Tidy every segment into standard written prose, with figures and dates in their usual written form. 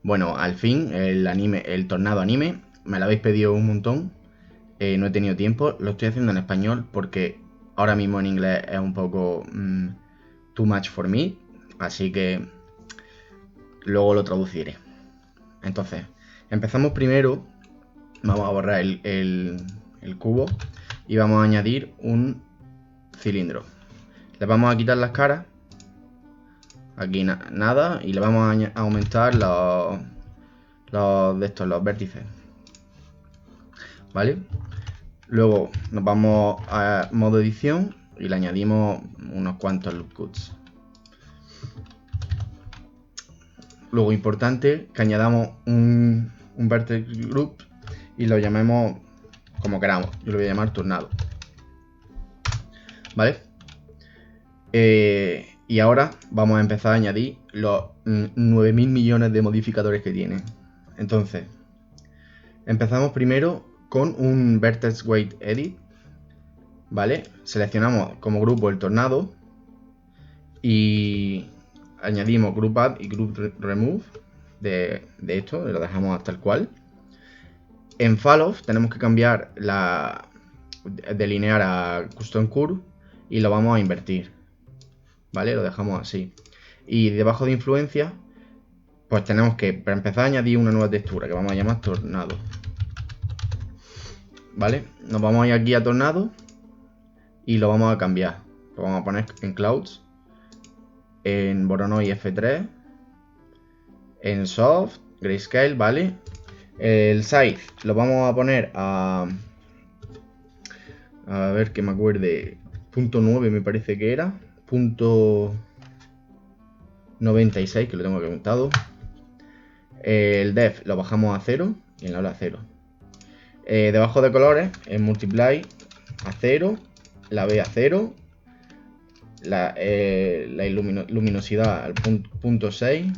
Bueno, al fin, el tornado anime, me lo habéis pedido un montón. No he tenido tiempo, lo estoy haciendo en español porque ahora mismo en inglés es un poco too much for me, así que luego lo traduciré. Entonces, empezamos primero, vamos a borrar el cubo y vamos a añadir un cilindro. Le vamos a quitar las caras, aquí nada, y le vamos a aumentar los vértices, ¿vale? Luego nos vamos a modo edición y le añadimos unos cuantos loop cuts. Luego, importante, que añadamos un vertex group y lo llamemos como queramos. Yo lo voy a llamar tornado, ¿vale? Y ahora vamos a empezar a añadir los 9000 millones de modificadores que tiene. Entonces, empezamos primero con un vertex weight edit, ¿vale? Seleccionamos como grupo el tornado y añadimos group add y group remove de esto, lo dejamos hasta el cual. En falloff tenemos que cambiar de linear a custom curve y lo vamos a invertir, ¿vale? Lo dejamos así. Y debajo de influencia, pues tenemos que, para empezar, añadir una nueva textura que vamos a llamar tornado, ¿vale? Nos vamos a ir aquí a tornado y lo vamos a cambiar. Lo vamos a poner en clouds, en Voronoi F3, en soft, grayscale, ¿vale? El size lo vamos a poner a ver que me acuerde, .9 me parece que era, .96, que lo tengo aquí apuntado. El depth lo bajamos a 0 y en la ola 0. Debajo de colores, en multiply a 0, la B a 0, la luminosidad al .6,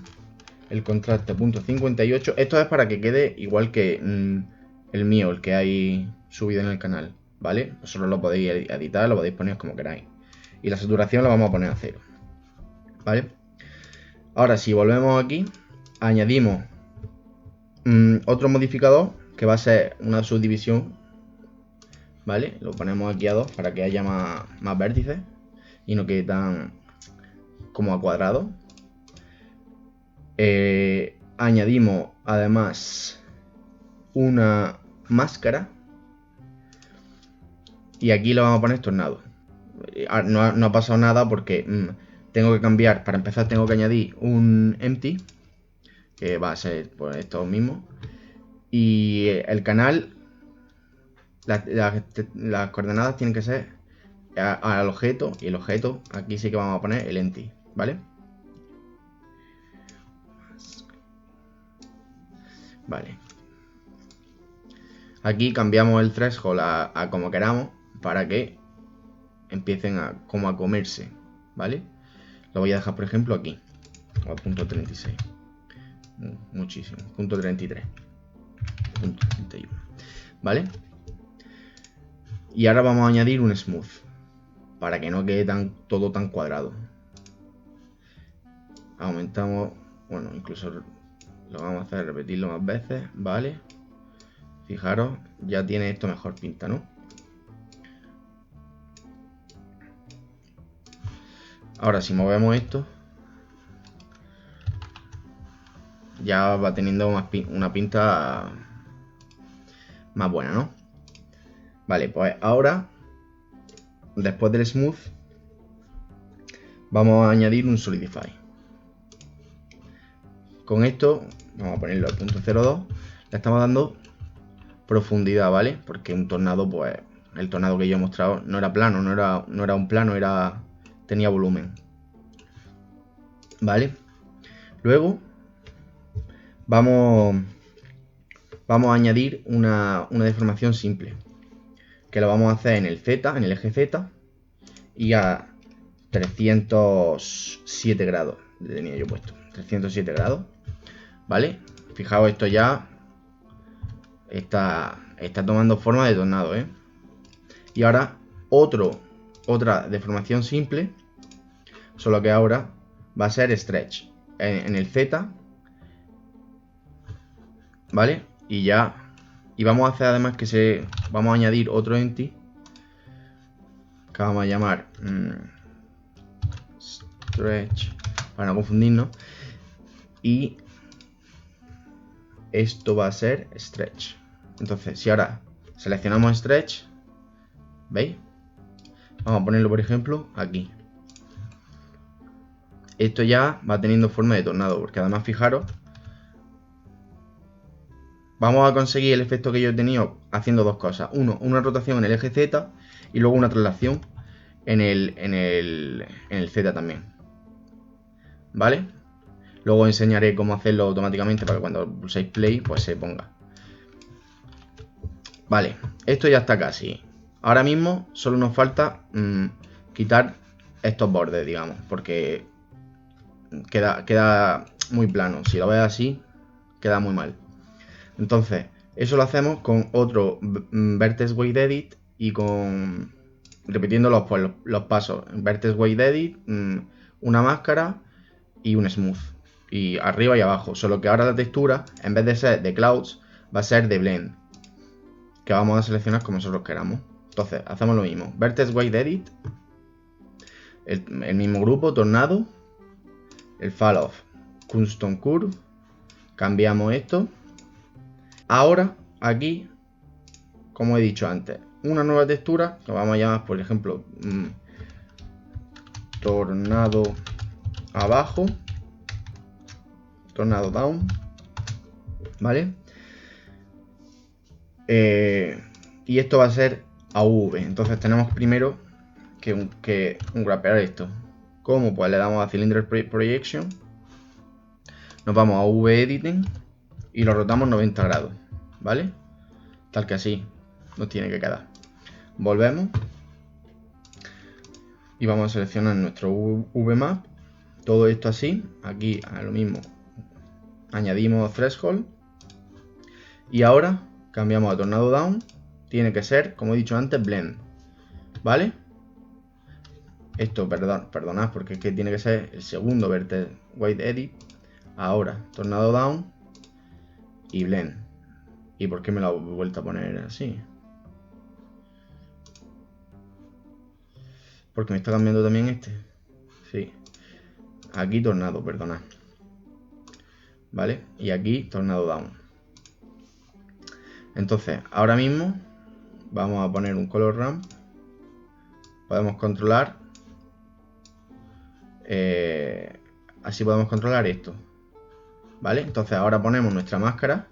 el contraste a .58. Esto es para que quede igual que el mío, el que hay subido en el canal, ¿vale? Vosotros lo podéis editar, lo podéis poner como queráis. Y la saturación la vamos a poner a 0, ¿vale? Ahora, si volvemos aquí, añadimos otro modificador que va a ser una subdivisión, ¿vale? Lo ponemos aquí a 2 para que haya más vértices y no quede tan como a cuadrado. Añadimos además una máscara y aquí lo vamos a poner tornado. No ha pasado nada porque tengo que cambiar. Para empezar tengo que añadir un empty, que va a ser pues esto mismo, y el canal, las coordenadas tienen que ser al objeto, y el objeto aquí sí que vamos a poner el empty, ¿vale? Vale. Aquí cambiamos el threshold a como queramos para que empiecen a comerse, ¿vale? Lo voy a dejar, por ejemplo, aquí, a .36. Muchísimo, .33, .31, ¿vale? Y ahora vamos a añadir un smooth para que no quede todo tan cuadrado. Aumentamos, bueno, incluso lo vamos a hacer repetirlo más veces, ¿vale? Fijaros, ya tiene esto mejor pinta, ¿no? Ahora, si movemos esto, ya va teniendo una pinta más buena, ¿no? Vale, pues ahora, después del smooth, vamos a añadir un solidify. Con esto, vamos a ponerlo al .02, le estamos dando profundidad, ¿vale? Porque un tornado, pues, el tornado que yo he mostrado no era plano, no era un plano, tenía volumen, ¿vale? Luego vamos a añadir una deformación simple, que lo vamos a hacer en el Z, en el eje Z, y a 307 grados, le tenía yo puesto, 307 grados, ¿vale? Fijaos, esto ya está tomando forma de tornado, ¿eh? Y ahora otra deformación simple, solo que ahora va a ser stretch. En el Z ¿vale? Y ya, y vamos a hacer además vamos a añadir otro empty que vamos a llamar stretch para no confundirnos, y esto va a ser stretch. Entonces, si ahora seleccionamos stretch, ¿veis? Vamos a ponerlo, por ejemplo, aquí. Esto ya va teniendo forma de tornado, porque además, fijaros, vamos a conseguir el efecto que yo he tenido haciendo dos cosas. Uno, una rotación en el eje Z, y luego una traslación en el Z también. ¿Vale? Luego enseñaré cómo hacerlo automáticamente para que cuando pulséis play pues se ponga. Vale, esto ya está casi. Ahora mismo solo nos falta quitar estos bordes, digamos, porque queda muy plano. Si lo ves así, queda muy mal. Entonces, eso lo hacemos con otro Vertex Weight Edit y con repitiendo los pasos. Vertex Weight Edit, una máscara y un smooth. Y arriba y abajo. Solo que ahora la textura, en vez de ser de clouds, va a ser de blend, que vamos a seleccionar como nosotros queramos. Entonces, hacemos lo mismo. Vertex Weight Edit, el mismo grupo, tornado, el fall off, custom curve, cambiamos esto. Ahora, aquí, como he dicho antes, una nueva textura, que vamos a llamar, por ejemplo, tornado abajo, tornado down, ¿vale? Y esto va a ser AV. Entonces tenemos primero que grapear esto. ¿Cómo? Pues le damos a Cylinder Projection, nos vamos a V Editing y lo rotamos 90 grados, ¿vale? Tal que así nos tiene que quedar. Volvemos y vamos a seleccionar nuestro VMap. Todo esto así. Aquí a lo mismo añadimos Threshold y ahora cambiamos a Tornado Down. Tiene que ser, como he dicho antes, Blend, ¿vale? Esto, perdonad, porque es que tiene que ser el segundo Vertex Weight Edit. Ahora, Tornado Down y Blend. ¿Y por qué me lo he vuelto a poner así? Porque me está cambiando también este. Sí. Aquí Tornado, perdonad. ¿Vale? Y aquí Tornado Down. Entonces, ahora mismo vamos a poner un color ramp. Podemos controlar. Así podemos controlar esto. ¿Vale? Entonces ahora ponemos nuestra máscara.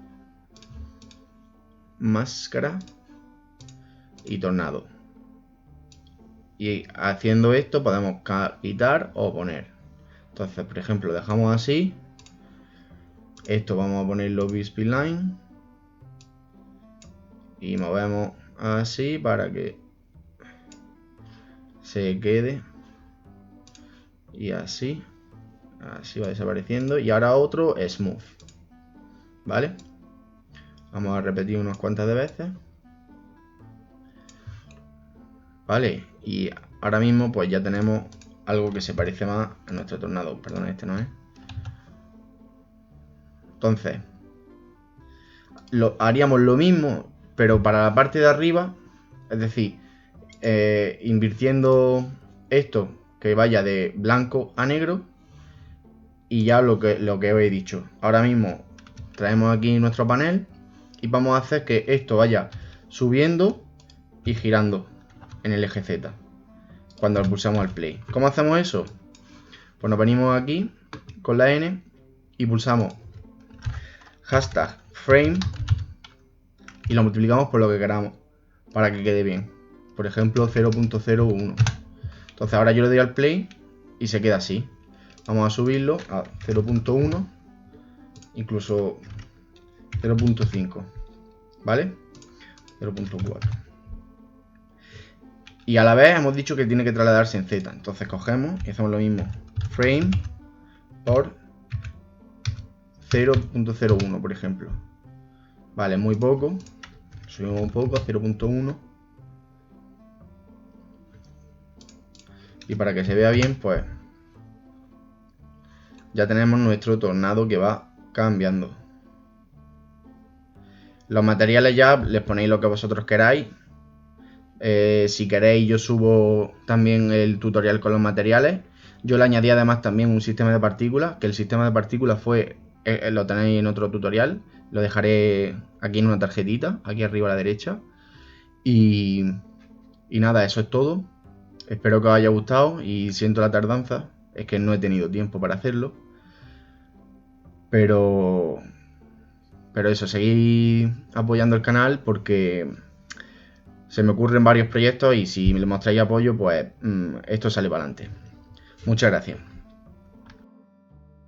Máscara. Y tornado. Y haciendo esto podemos quitar o poner. Entonces, por ejemplo, lo dejamos así. Esto vamos a ponerlo B-Spline Line. Y movemos así para que se quede. Y así. Así va desapareciendo. Y ahora otro Smooth. ¿Vale? Vamos a repetir unas cuantas de veces. Vale. Y ahora mismo pues ya tenemos algo que se parece más a nuestro tornado. Perdón, este no es. Entonces, haríamos lo mismo, pero para la parte de arriba. Es decir, invirtiendo esto, que vaya de blanco a negro. Y ya lo que os he dicho. Ahora mismo traemos aquí nuestro panel y vamos a hacer que esto vaya subiendo y girando en el eje Z cuando pulsamos al play. ¿Cómo hacemos eso? Pues nos venimos aquí con la N y pulsamos hashtag frame y lo multiplicamos por lo que queramos para que quede bien. Por ejemplo 0.01. Entonces ahora yo le doy al play y se queda así. Vamos a subirlo a 0.1, incluso 0.5, ¿vale? 0.4. Y a la vez hemos dicho que tiene que trasladarse en Z. Entonces cogemos y hacemos lo mismo. Frame por 0.01, por ejemplo. Vale, muy poco. Subimos un poco a 0.1. Y para que se vea bien, pues ya tenemos nuestro tornado que va cambiando. Los materiales ya les ponéis lo que vosotros queráis. Si queréis yo subo también el tutorial con los materiales. Yo le añadí además también un sistema de partículas, que el sistema de partículas lo tenéis en otro tutorial. Lo dejaré aquí en una tarjetita, aquí arriba a la derecha. Y nada, eso es todo. Espero que os haya gustado y siento la tardanza. Es que no he tenido tiempo para hacerlo. Pero eso, seguid apoyando el canal porque se me ocurren varios proyectos y si me mostráis apoyo, pues esto sale para adelante. Muchas gracias.